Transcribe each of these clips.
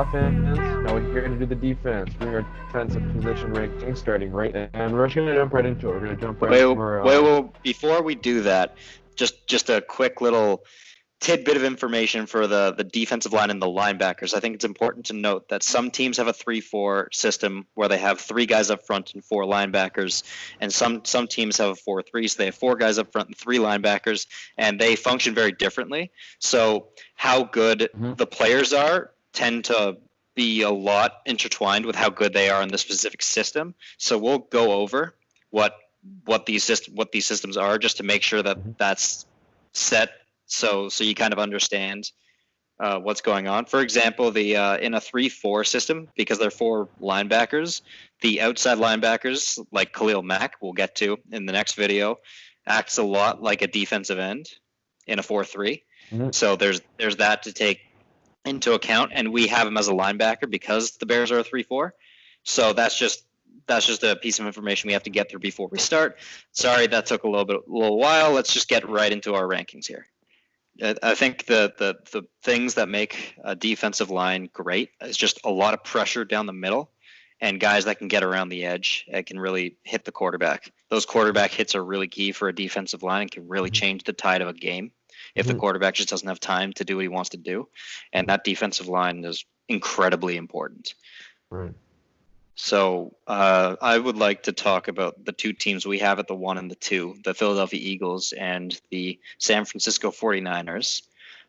offense. Now we're here to do the defense. Doing our defensive position ranking starting right now. And we're just going to jump right into it. We're going to jump right Wait, over. before we do that, just a quick little tidbit of information for the defensive line and the linebackers. I think it's important to note that some teams have a 3-4 system where they have 3 guys up front and 4 linebackers, and some teams have a 4-3, so they have 4 guys up front and 3 linebackers, and they function very differently. So how good the players are tend to be a lot intertwined with how good they are in the specific system. So we'll go over what these systems are just to make sure that that's set. So you kind of understand what's going on. For example, the in a 3-4 system, because they're 4 linebackers, the outside linebackers, like Khalil Mack, we'll get to in the next video, acts a lot like a defensive end in a 4-3. So there's that to take into account, and we have him as a linebacker because the Bears are a 3-4. So that's just a piece of information we have to get through before we start. Sorry, that took a little while. Let's just get right into our rankings here. I think the things that make a defensive line great is just a lot of pressure down the middle and guys that can get around the edge and can really hit the quarterback. Those quarterback hits are really key for a defensive line and can really change the tide of a game if the quarterback just doesn't have time to do what he wants to do. And that defensive line is incredibly important. Right. So I would like to talk about the 2 teams we have at the 1 and the 2, the Philadelphia Eagles and the San Francisco 49ers.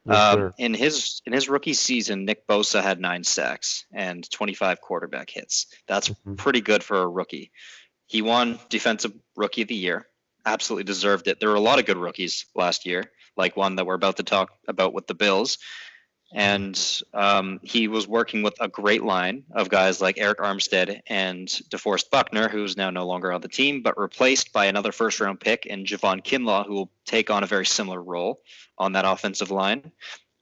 Yes, in his rookie season, Nick Bosa had 9 sacks and 25 quarterback hits. That's pretty good for a rookie. He won Defensive Rookie of the Year. Absolutely deserved it. There were a lot of good rookies last year, like one that we're about to talk about with the Bills. And he was working with a great line of guys like Eric Armstead and DeForest Buckner, who's now no longer on the team, but replaced by another first-round pick in Javon Kinlaw, who will take on a very similar role on that offensive line,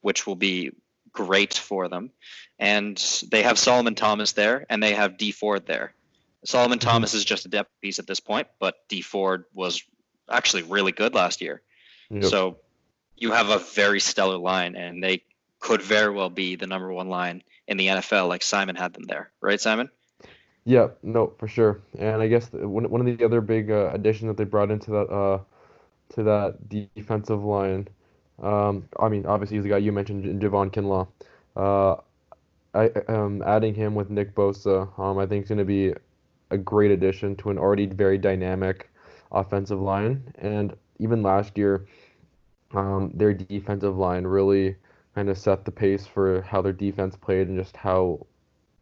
which will be great for them. And they have Solomon Thomas there, and they have Dee Ford there. Solomon Thomas is just a depth piece at this point, but Dee Ford was actually really good last year. Yep. So you have a very stellar line, and they could very well be the number 1 line in the NFL, like Simon had them there, right, Simon? Yeah, no, for sure. And I guess one of the other big additions that they brought into that defensive line, I mean, obviously he's the guy you mentioned, Javon Kinlaw. Adding him with Nick Bosa, I think is going to be a great addition to an already very dynamic offensive line. And even last year, their defensive line really kind of set the pace for how their defense played and just how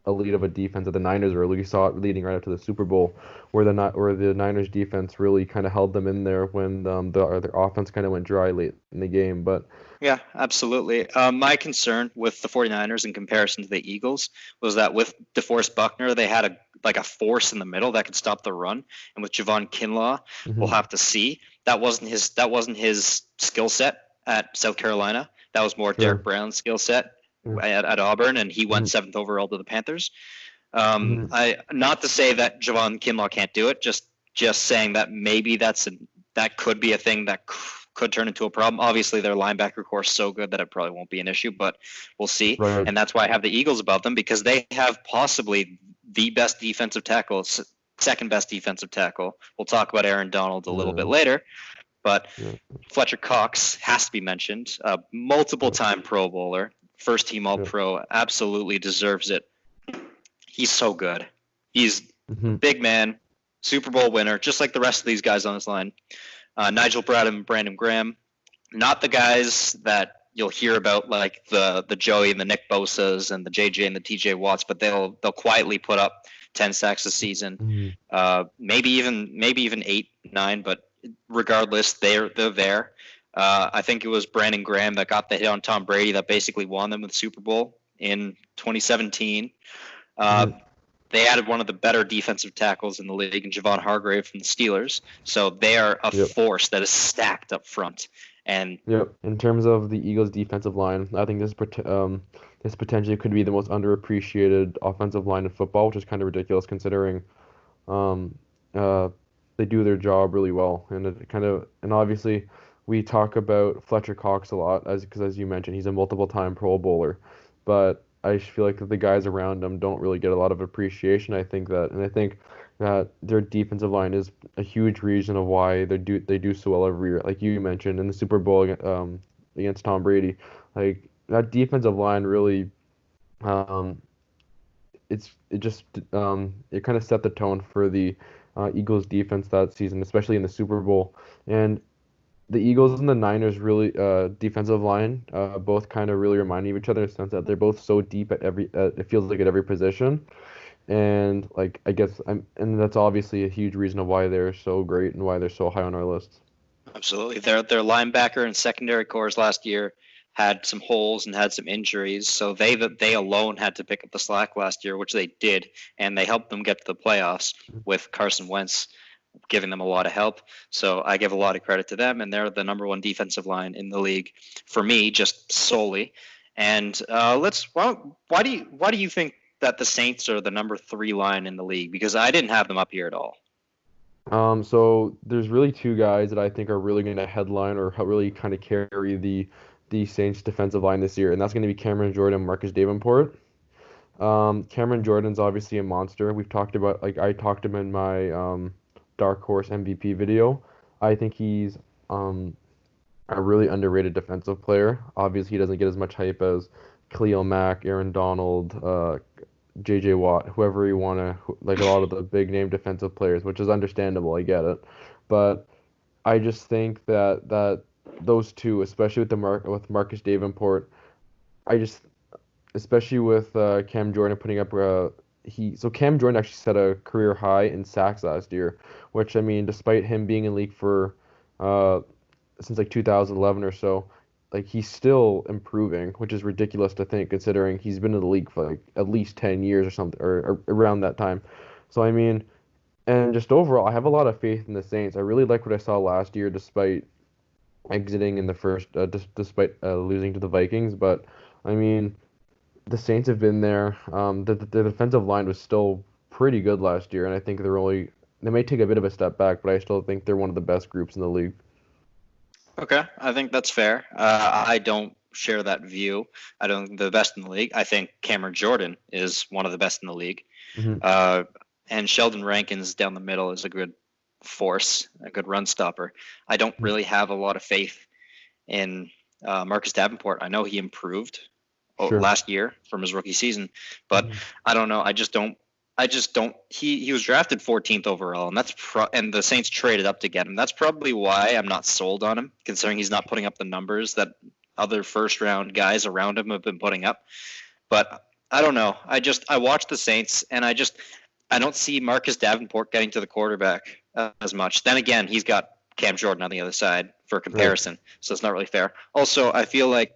elite of a defense that the Niners were. We saw it leading right up to the Super Bowl, where the Niners defense really kind of held them in there when their offense kind of went dry late in the game. But yeah, absolutely. My concern with the 49ers in comparison to the Eagles was that with DeForest Buckner, they had a force in the middle that could stop the run, and with Javon Kinlaw, we'll have to see. That wasn't his skill set at South Carolina. That was more Derek Brown's skill set at Auburn, and he went 7th overall to the Panthers. Not to say that Javon Kinlaw can't do it, just saying that maybe that could be a thing that could turn into a problem. Obviously, their linebacker core is so good that it probably won't be an issue, but we'll see. Right. And that's why I have the Eagles above them, because they have possibly the best defensive tackle, second best defensive tackle. We'll talk about Aaron Donald a little bit later. But Fletcher Cox has to be mentioned. Multiple-time Pro Bowler, first-team All-Pro, absolutely deserves it. He's so good. He's big man, Super Bowl winner, just like the rest of these guys on this line. Nigel Bradham and Brandon Graham, not the guys that you'll hear about like the Joey and the Nick Bosas and the JJ and the TJ Watts, but they'll quietly put up 10 sacks a season, maybe even 8, 9, but regardless, they're there. I think it was Brandon Graham that got the hit on Tom Brady that basically won them the Super Bowl in 2017. They added one of the better defensive tackles in the league, in Javon Hargrave from the Steelers. So they are a force that is stacked up front. And in terms of the Eagles' defensive line, I think this potentially could be the most underappreciated offensive line in football, which is kind of ridiculous considering they do their job really well. And obviously we talk about Fletcher Cox a lot because as you mentioned, he's a multiple-time Pro Bowler. But I feel like that the guys around him don't really get a lot of appreciation. I think that their defensive line is a huge reason of why they do so well every year. Like you mentioned in the Super Bowl against Tom Brady, like that defensive line really um, it just it kind of set the tone for the Eagles defense that season, especially in the Super Bowl. And the Eagles and the Niners really defensive line both kind of really remind me of each other in the sense that they're both so deep at every it feels like at every position. And like I guess and that's obviously a huge reason of why they're so great and why they're so high on our list. Absolutely. Their linebacker and secondary cores last year had some holes and had some injuries, so they alone had to pick up the slack last year, which they did, and they helped them get to the playoffs with Carson Wentz giving them a lot of help. So I give a lot of credit to them, and they're the number one defensive line in the league for me, just solely. And why do you think that the Saints are the number 3 line in the league? Because I didn't have them up here at all. So there's really two guys that I think are really going to headline or really kind of carry the Saints defensive line this year, and that's going to be Cameron Jordan and Marcus Davenport. Cameron Jordan's obviously a monster. We've talked about like I talked him in my Dark Horse MVP video. I think he's um a really underrated defensive player. Obviously, he doesn't get as much hype as Khalil Mack, Aaron Donald, J.J. Watt, whoever you want to, like a lot of the big name defensive players, which is understandable. I get it, but I just think that those two, especially with Marcus Davenport, I just especially with Cam Jordan putting up Cam Jordan actually set a career high in sacks last year, which I mean, despite him being in league for uh, since like 2011 or so, like he's still improving, which is ridiculous to think considering he's been in the league for like at least 10 years or something or around that time. So I mean, and just overall, I have a lot of faith in the Saints. I really like what I saw last year, despite exiting in the first, despite losing to the Vikings. But I mean, the Saints have been there. The defensive line was still pretty good last year, and I think they may take a bit of a step back, but I still think they're one of the best groups in the league. Okay, I think that's fair. I don't share that view. I don't think they're the best in the league. I think Cameron Jordan is one of the best in the league. Hmm. And Sheldon Rankins down the middle is a good force, a good run stopper. I don't really have a lot of faith in Marcus Davenport. I know he improved Sure. last year from his rookie season, but Mhm. I don't know. I just don't. He was drafted 14th overall, and and the Saints traded up to get him. That's probably why I'm not sold on him, considering he's not putting up the numbers that other first round guys around him have been putting up. But I don't know. I watch the Saints, and I don't see Marcus Davenport getting to the quarterback as much. Then again, he's got Cam Jordan on the other side for Right. comparison, so it's not really fair. Also, I feel like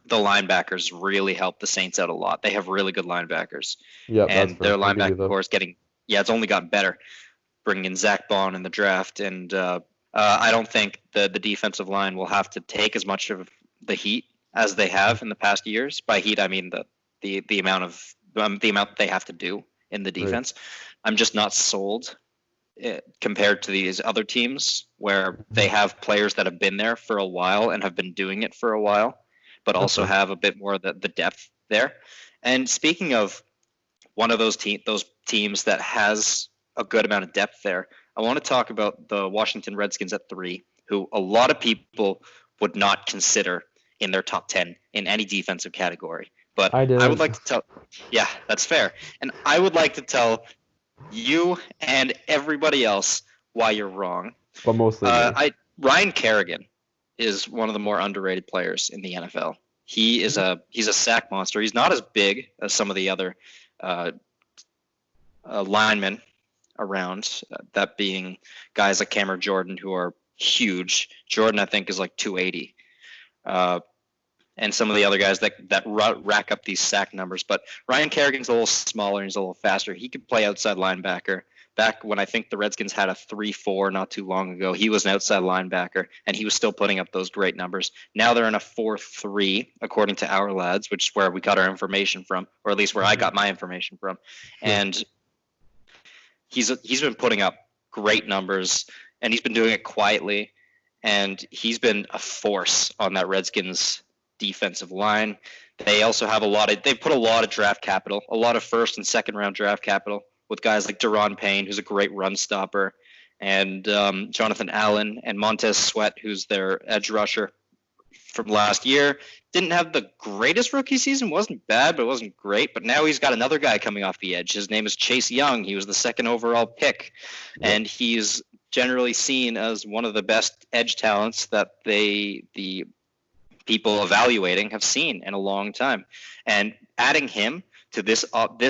the linebackers really help the Saints out a lot. They have really good linebackers, Yeah, that's and fair. their I'll give you linebacker that. core is getting, yeah, it's only gotten better. Bringing in Zach Bond in the draft, and I don't think the defensive line will have to take as much of the heat as they have in the past years. By heat, I mean the amount of the amount they have to do in the Right. defense. I'm just not sold compared to these other teams where they Mhm. have players that have been there for a while and have been doing it for a while, but That's also fair. have a bit more of the depth there. And speaking of one of those teams that has a good amount of depth there, I want to talk about the Washington Redskins at 3, who a lot of people would not consider in their top 10 in any defensive category. But I I would didn't, like to tell, yeah, that's fair. And I would like to tell you and everybody else why you're wrong. but mostly me. Ryan Kerrigan is one of the more underrated players in the NFL. He's a sack monster. He's not as big as some of the other uh, linemen around. That being guys like Cameron Jordan, who are huge. Jordan, I think, is like 280. Uh, and some of the other guys that rack up these sack numbers. But Ryan Kerrigan's a little smaller and he's a little faster. He could play outside linebacker. Back when I think the Redskins had a 3-4 not too long ago, he was an outside linebacker and he was still putting up those great numbers. Now they're in a 4-3, according to our lads, which is where we got our information from, or at least where I Mhm. got my information from. Sure. And he's been putting up great numbers and he's been doing it quietly. And he's been a force on that Redskins defensive line. They also have they put a lot of draft capital, a lot of first and second round draft capital with guys like Deron Payne, who's a great run stopper, and Jonathan Allen and Montez Sweat, who's their edge rusher from last year. Didn't have the greatest rookie season, wasn't bad, but it wasn't great. But now he's got another guy coming off the edge. His name is Chase Young. He was the second overall pick, and he's generally seen as one of the best edge talents that the people evaluating have seen in a long time. And adding him to this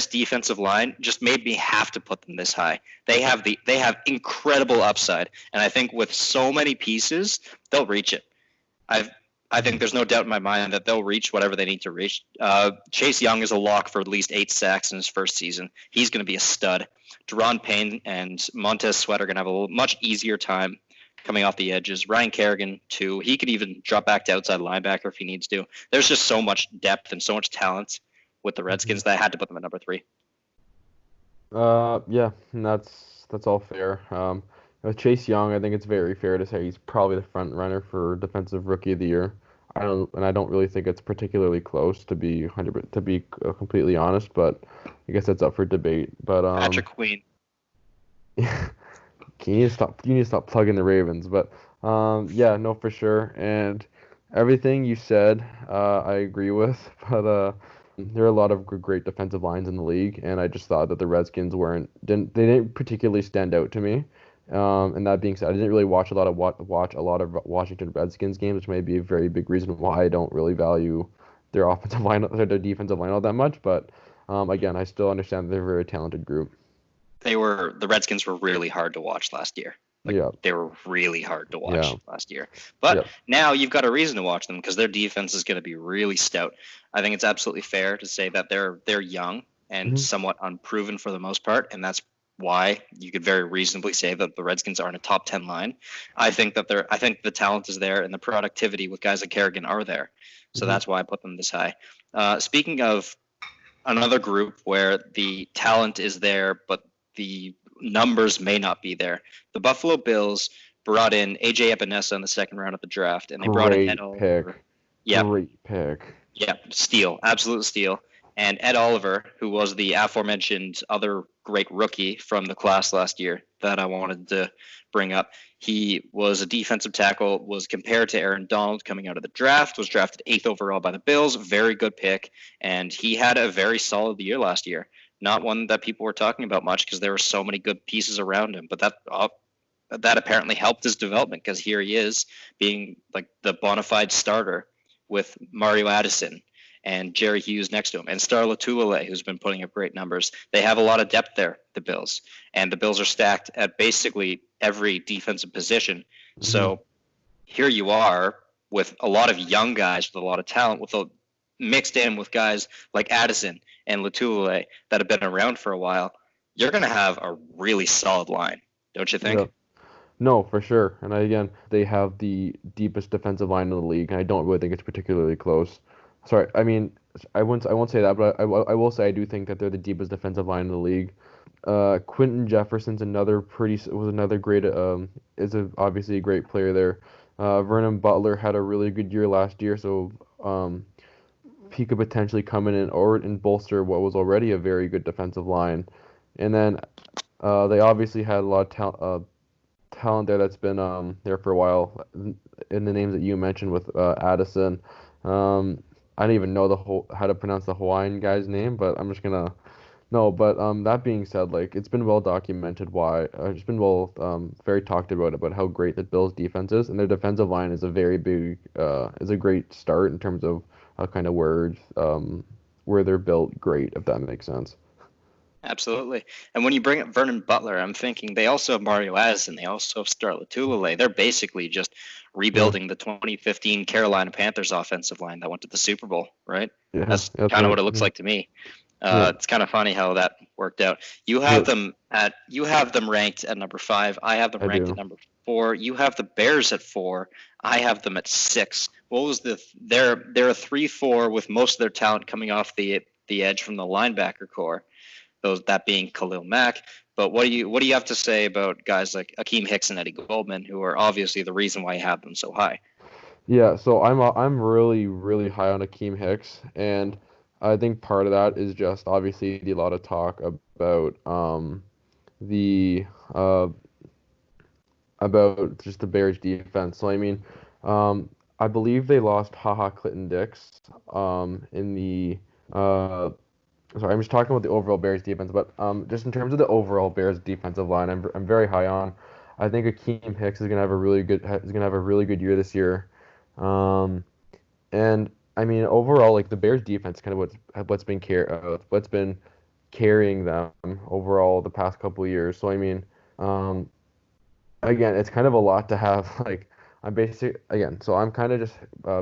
defensive line just made me have to put them this high. They have incredible upside, and I think with so many pieces, they'll reach it. I think there's no doubt in my mind that they'll reach whatever they need to reach. Chase Young is a lock for at least 8 sacks in his first season. He's going to be a stud. Deron Payne and Montez Sweat are going to have a much easier time coming off the edges. Ryan Kerrigan, too. He could even drop back to outside linebacker if he needs to. There's just so much depth and so much talent with the Redskins that I had to put them at number 3. Yeah, and that's all fair. With Chase Young, I think it's very fair to say he's probably the front runner for Defensive Rookie of the Year. I don't really think it's particularly close to be completely honest, but I guess that's up for debate. But Patrick Queen. You need to stop plugging the Ravens, but yeah, no, for sure. And everything you said, I agree with. But there are a lot of great defensive lines in the league, and I just thought that the Redskins didn't particularly stand out to me. And that being said, I didn't really watch a lot of Washington Redskins games, which may be a very big reason why I don't really value their offensive line or their defensive line all that much. But again, I still understand that they're a very talented group. The Redskins were really hard to watch last year. They were really hard to watch last year. But now you've got a reason to watch them because their defense is going to be really stout. I think it's absolutely fair to say that they're young and somewhat unproven for the most part, and that's why you could very reasonably say that the Redskins aren't a top 10 line. I think the talent is there and the productivity with guys like Kerrigan are there. So that's why I put them this high. Speaking of another group where the talent is there, but the numbers may not be there. The Buffalo Bills brought in AJ Epinesa in the second round of the draft, and they brought in Ed Oliver. Great pick. Yeah, steal, absolute steal. And Ed Oliver, who was the aforementioned other great rookie from the class last year that I wanted to bring up. He was a defensive tackle, was compared to Aaron Donald coming out of the draft, was drafted 8th overall by the Bills, very good pick, and he had a very solid year last year. Not one that people were talking about much because there were so many good pieces around him, but that apparently helped his development because here he is being like the bona fide starter with Mario Addison and Jerry Hughes next to him, and Star Lotulelei, who's been putting up great numbers. They have a lot of depth there, the Bills, and the Bills are stacked at basically every defensive position. So here you are with a lot of young guys with a lot of talent, mixed in with guys like Addison and Lotulelei that have been around for a while. You're going to have a really solid line, don't you think? Yeah. No, for sure. And again, they have the deepest defensive line in the league, and I don't really think it's particularly close. Sorry, I mean, I won't say that, but I will say I do think that they're the deepest defensive line in the league. Quentin Jefferson's another great obviously a great player there. Vernon Butler had a really good year last year, so he could potentially come in and bolster what was already a very good defensive line. And then they obviously had a lot of talent there that's been there for a while. In the names that you mentioned with Addison. I don't even know how to pronounce the Hawaiian guy's name, but I'm just gonna no. But that being said, like it's been well documented why it's been very talked about how great the Bills' defense is, and their defensive line is a very big is a great start in terms of kind of where they're built great, if that makes sense. Absolutely. And when you bring up Vernon Butler, I'm thinking they also have Mario Addison. They also have Star Lotulelei. They're basically just rebuilding the 2015 Carolina Panthers offensive line that went to the Super Bowl, right? Yeah, that's kind of what it looks like to me. It's kind of funny how that worked out. You have them ranked at number 5. I have them ranked at number 4. You have the Bears at 4. I have them at 6. What was they're a 3-4 with most of their talent coming off the edge from the linebacker core. That being Khalil Mack. But what do you have to say about guys like Akeem Hicks and Eddie Goldman, who are obviously the reason why you have them so high? Yeah, so I'm really really high on Akeem Hicks, and I think part of that is just obviously a lot of talk the uh about just the Bears defense. So I mean, um I believe they lost Haha Clinton Dix in the uh sorry, I'm just talking about the overall Bears defense, but just in terms of the overall Bears defensive line, I'm very high on. I think Akeem Hicks is gonna have a really good year this year. Um and I mean, overall, like the Bears defense, kind of what's been carrying them overall the past couple of years. So I mean, um, again, it's kind of a lot to have. Like so I'm kind of just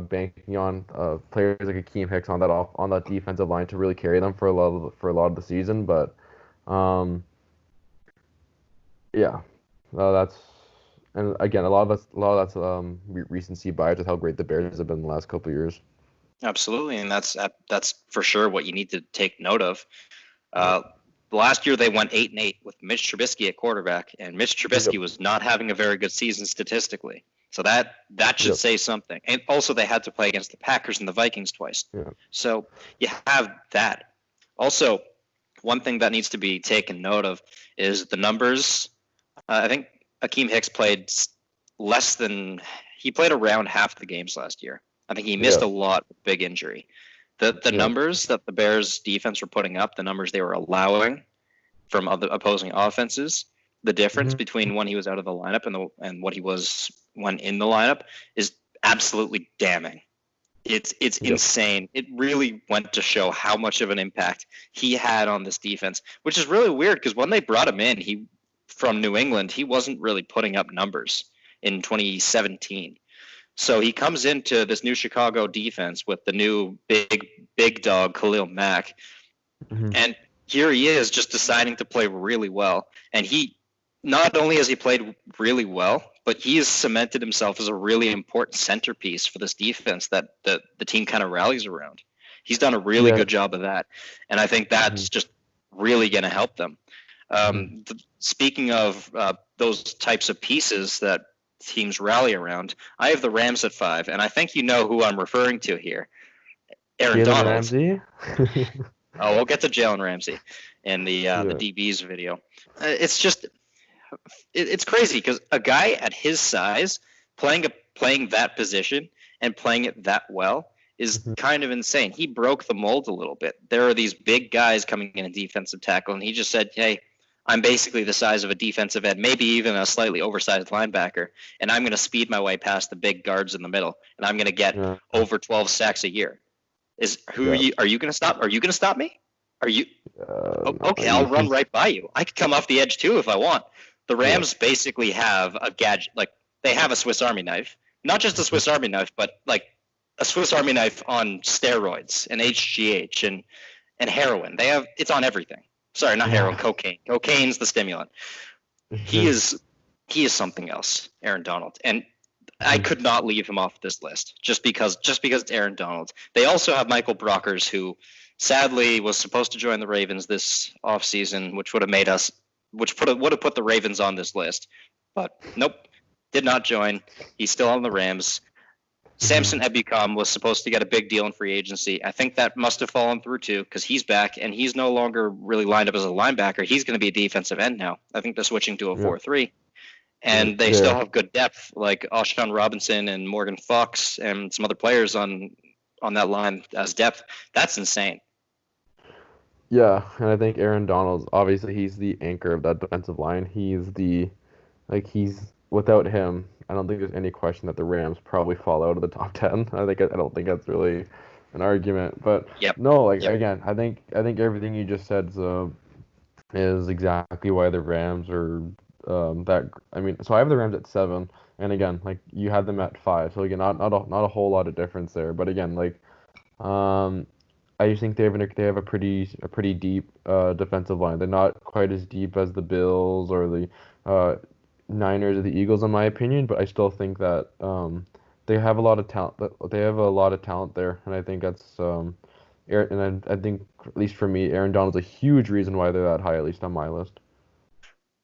banking on players like Akeem Hicks on that defensive line to really carry them for a lot of the season. But um, yeah, that's and again, a lot of that's recency bias with how great the Bears have been the last couple of years. Absolutely, and that's for sure what you need to take note of. Yeah. Uh, Last year they went 8-8 with Mitch Trubisky at quarterback, and Mitch Yep. Trubisky was not having a very good season statistically. So that should Yep. say something. And also they had to play against the Packers and the Vikings twice. Yeah. So you have that. Also, one thing that needs to be taken note of is the numbers. I think Akeem Hicks played less than he played around half the games last year. I think he missed Yeah. a lot with big injury. The Yeah. numbers that the Bears defense were putting up, the numbers they were allowing from other opposing offenses, the difference Hmm. between when he was out of the lineup and what he was when in the lineup is absolutely damning. It's Yep. insane. It really went to show how much of an impact he had on this defense, which is really weird because when they brought him in, he from New England, he wasn't really putting up numbers in 2017. So he comes into this new Chicago defense with the new big dog Khalil Mack, Hmm. and here he is just deciding to play really well. And he not only has he played really well, but he has cemented himself as a really important centerpiece for this defense that the team kind of rallies around. He's done a really Yeah. good job of that, and I think Hmm. that's just really going to help them. Hmm. Speaking of those types of pieces that teams rally around, I have the Rams at 5, and I think you know who I'm referring to here. Aaron Jalen Donald. Ramsey. Oh, we'll get to Jalen Ramsey in the Yeah. DB's video. It's just it's crazy because a guy at his size playing that position and playing it that well is Mhm. kind of insane. He broke the mold a little bit. There are these big guys coming in a defensive tackle, and he just said, "Hey, I'm basically the size of a defensive end, maybe even a slightly oversized linebacker, and I'm going to speed my way past the big guards in the middle, and I'm going to get Yeah. over 12 sacks a year." Yeah. Are you going to stop? Are you going to stop me? Are you No, okay? I'll run right by you. I could come off the edge too if I want. The yeah. Rams basically have a gadget, like they have a Swiss Army knife, not just a Swiss Army knife, but like a Swiss Army knife on steroids and HGH and heroin. They have it's on everything. Sorry, not heroin, Yeah. cocaine. Cocaine's the stimulant. He is something else, Aaron Donald, and I could not leave him off this list just because it's Aaron Donald. They also have Michael Brockers, who sadly was supposed to join the Ravens this offseason, which would have made us would have put the Ravens on this list. But nope, did not join. He's still on the Rams. Samson Ebukam was supposed to get a big deal in free agency. I think that must have fallen through too because he's back and he's no longer really lined up as a linebacker. He's going to be a defensive end now. I think they're switching to a Yeah. 4-3. And they Yeah. still have good depth like Alshon Robinson and Morgan Fox and some other players on that line as depth. That's insane. Yeah, and I think Aaron Donald's obviously he's the anchor of that defensive line. He's without him, I don't think there's any question that the Rams probably fall out of the top 10. I don't think that's really an argument. But Yep. no, like Yep. again, I think everything you just said is exactly why the Rams are that I mean, so I have the Rams at 7, and again, like you had them at 5. So again, not a whole lot of difference there. But again, like um I just think they have a pretty deep defensive line. They're not quite as deep as the Bills or the uh, Niners or the Eagles, in my opinion, but I still think that they have a lot of talent. They have a lot of talent there, and I think that's and I think at least for me, Aaron Donald's a huge reason why they're that high, at least on my list.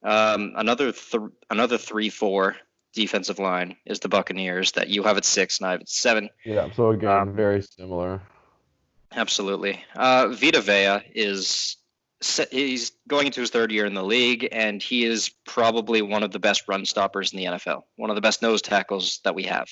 Another 3-4 defensive line is the Buccaneers, that you have at 6 and I have at 7. Yeah, so again, Um, very similar. Absolutely. Vita Vea he's going into his third year in the league, and he is probably one of the best run stoppers in the NFL, one of the best nose tackles that we have.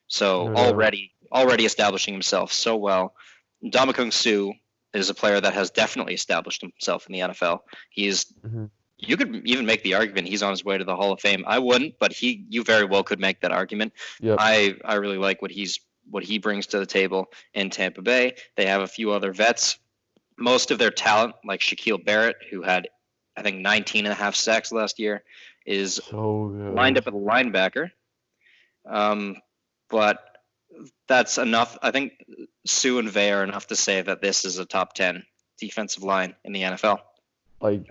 So No doubt. already establishing himself so well. Ndamukong Suh is a player that has definitely established himself in the NFL. He's Hmm. You could even make the argument he's on his way to the Hall of Fame. I wouldn't, but you very well could make that argument. Yep. I really like what he brings to the table in Tampa Bay. They have a few other vets. Most of their talent, like Shaquille Barrett, who had I think 19 and a half sacks last year, is So lined good. up at linebacker. But that's enough. I think Sue and Vey are enough to say that this is a top 10 defensive line in the NFL. Like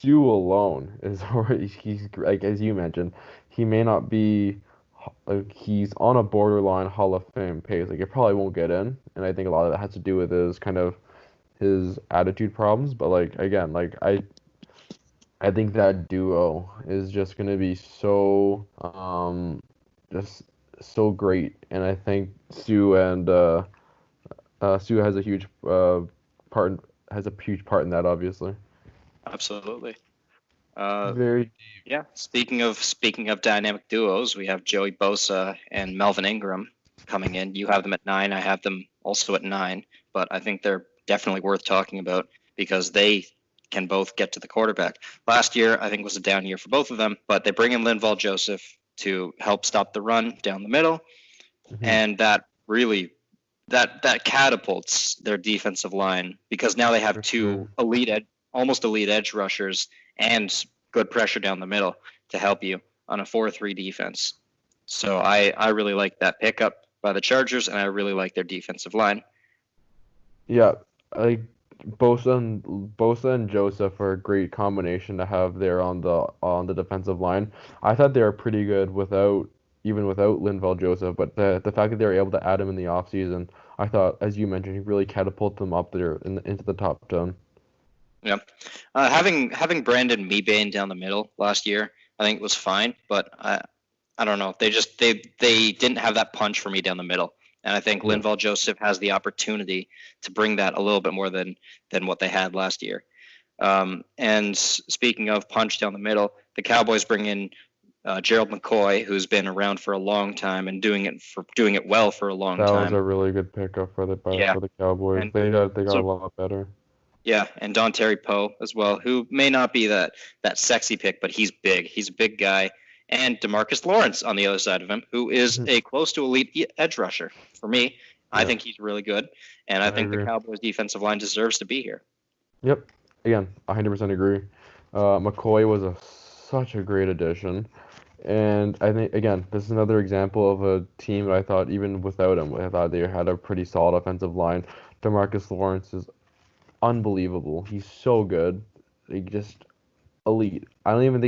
Sue alone is already he's like as you mentioned, he may not be like he's on a borderline Hall of Fame pace. Like it probably won't get in, and I think a lot of that has to do with his kind of his attitude problems. But like again, like I think that duo is just gonna be so just so great, and I think Sue has a huge part has a huge part in that, obviously. Absolutely. Uh, Very. yeah. Speaking of dynamic duos, we have Joey Bosa and Melvin Ingram coming in. You have them at 9. I have them also at 9. But I think they're definitely worth talking about because they can both get to the quarterback. Last year, I think was a down year for both of them, but they bring in Linval Joseph to help stop the run down the middle, Mhm. and that really that catapults their defensive line because now they have For two sure. almost elite edge rushers and good pressure down the middle to help you on a 4-3 defense. So I really like that pickup by the Chargers, and I really like their defensive line. Yeah, like Bosa and Joseph are a great combination to have there on the defensive line. I thought they were pretty good without Linval Joseph, but the fact that they were able to add him in the offseason, I thought, as you mentioned, he really catapulted them up there into the top 10. Yeah, having Brandon Mebane down the middle last year, I think was fine, but I don't know. They didn't have that punch for me down the middle, and I think Yeah. Linval Joseph has the opportunity to bring that a little bit more than what they had last year. And speaking of punch down the middle, the Cowboys bring in Gerald McCoy, who's been around for a long time and doing it well for a long That was time. a really good pickup Yeah, for the Cowboys. and They got a so lot better. yeah, and Don Terry Poe as well, who may not be that sexy pick, but he's big. He's a big guy. And Demarcus Lawrence on the other side of him, who is Mhm. a close to elite edge rusher. For me, I Yeah, think he's really good, and I I think the agree. Cowboys defensive line deserves to be here. Yep. Again, 100% agree. McCoy was such a great addition. And I think again, this is another example of a team that I thought even without him, I thought they had a pretty solid offensive line. Demarcus Lawrence is unbelievable. He's so good. Like just elite. I don't even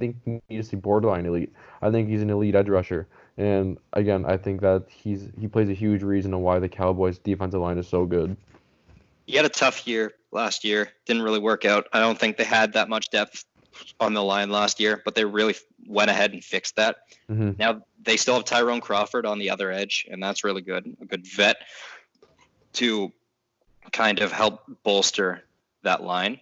think he needs to be borderline elite. I think he's an elite edge rusher. And again, I think that he plays a huge reason on why the Cowboys defensive line is so good. He had a tough year last year. Didn't really work out. I don't think they had that much depth on the line last year, but they really went ahead and fixed that. Hmm. Now they still have Tyrone Crawford on the other edge, and that's really good. A good vet to kind of help bolster that line.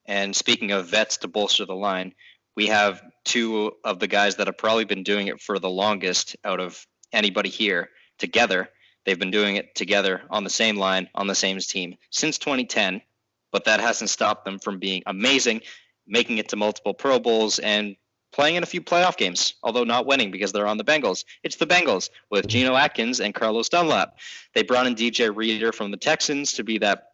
And speaking of vets to bolster the line, we have two of the guys that have probably been doing it for the longest out of anybody here together. They've been doing it together on the same line, on the same team since 2010, but that hasn't stopped them from being amazing, making it to multiple Pro Bowls and playing in a few playoff games, although not winning because they're on the Bengals. It's the Bengals with Geno Atkins and Carlos Dunlap. They brought in DJ Reader from the Texans to be that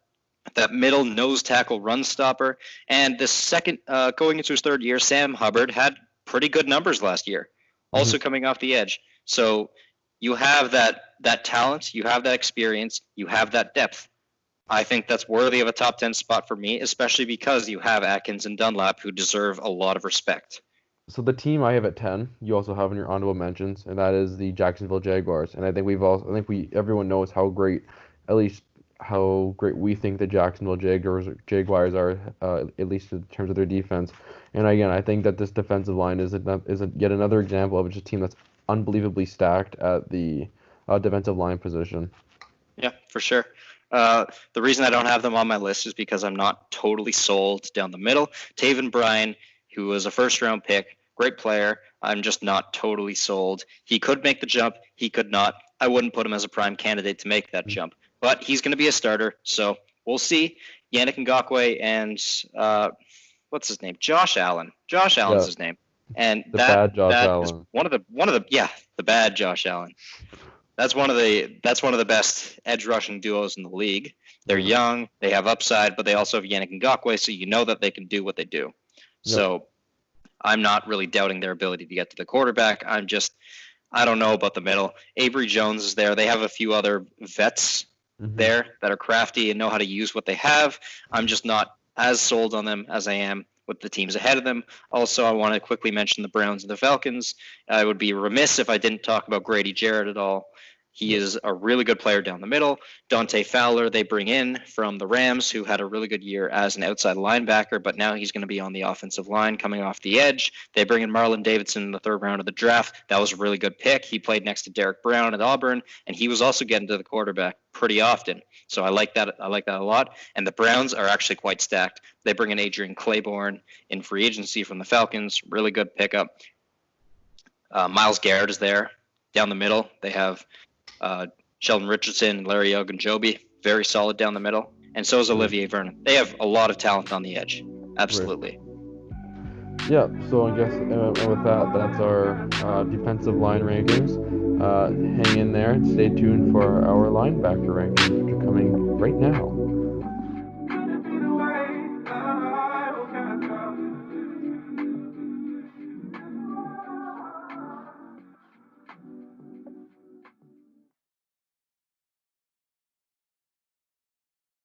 middle nose tackle run stopper. And the second, going into his third year, Sam Hubbard had pretty good numbers last year, Hmm. also coming off the edge. So you have that talent, you have that experience, you have that depth. I think that's worthy of a top 10 spot for me, especially because you have Atkins and Dunlap who deserve a lot of respect. So the team I have at 10, you also have in your honorable mentions, and that is the Jacksonville Jaguars. And I think everyone knows how great, at least how great we think the Jacksonville Jaguars are, at least in terms of their defense. And again, I think that this defensive line is yet another example of just a team that's unbelievably stacked at the defensive line position. Yeah, for sure. The reason I don't have them on my list is because I'm not totally sold down the middle. Taven Bryan, who was a first-round pick, great player. I'm just not totally sold. He could make the jump. He could not. I wouldn't put him as a prime candidate to make that jump. But he's going to be a starter, so we'll see. Yannick Ngakoue and what's his name? Josh Allen. Josh Allen's his name. And the bad Josh that Allen. is one of the the bad Josh Allen. That's one of the best edge rushing duos in the league. They're young, they have upside, but they also have Yannick Ngakoue, so you know that they can do what they do. Yep. So I'm not really doubting their ability to get to the quarterback. I don't know about the middle. Avery Jones is there. They have a few other vets there that are crafty and know how to use what they have. I'm just not as sold on them as I am with the teams ahead of them. Also, I want to quickly mention the Browns and the Falcons. I would be remiss if I didn't talk about Grady Jarrett at all. He is a really good player down the middle. Dante Fowler, they bring in from the Rams, who had a really good year as an outside linebacker, but now he's going to be on the offensive line coming off the edge. They bring in Marlon Davidson in the third round of the draft. That was a really good pick. He played next to Derek Brown at Auburn, and he was also getting to the quarterback pretty often. So I like that. I like that a lot. And the Browns are actually quite stacked. They bring in Adrian Claiborne in free agency from the Falcons. Really good pickup. Myles Garrett is there down the middle. They have Sheldon Richardson, Larry Ogunjobi, very solid down the middle. And so is Olivier Vernon. They have a lot of talent on the edge. Absolutely. Right. Yeah, so I guess with that, that's our defensive line rankings. Hang in there and stay tuned for our linebacker rankings, which are coming right now.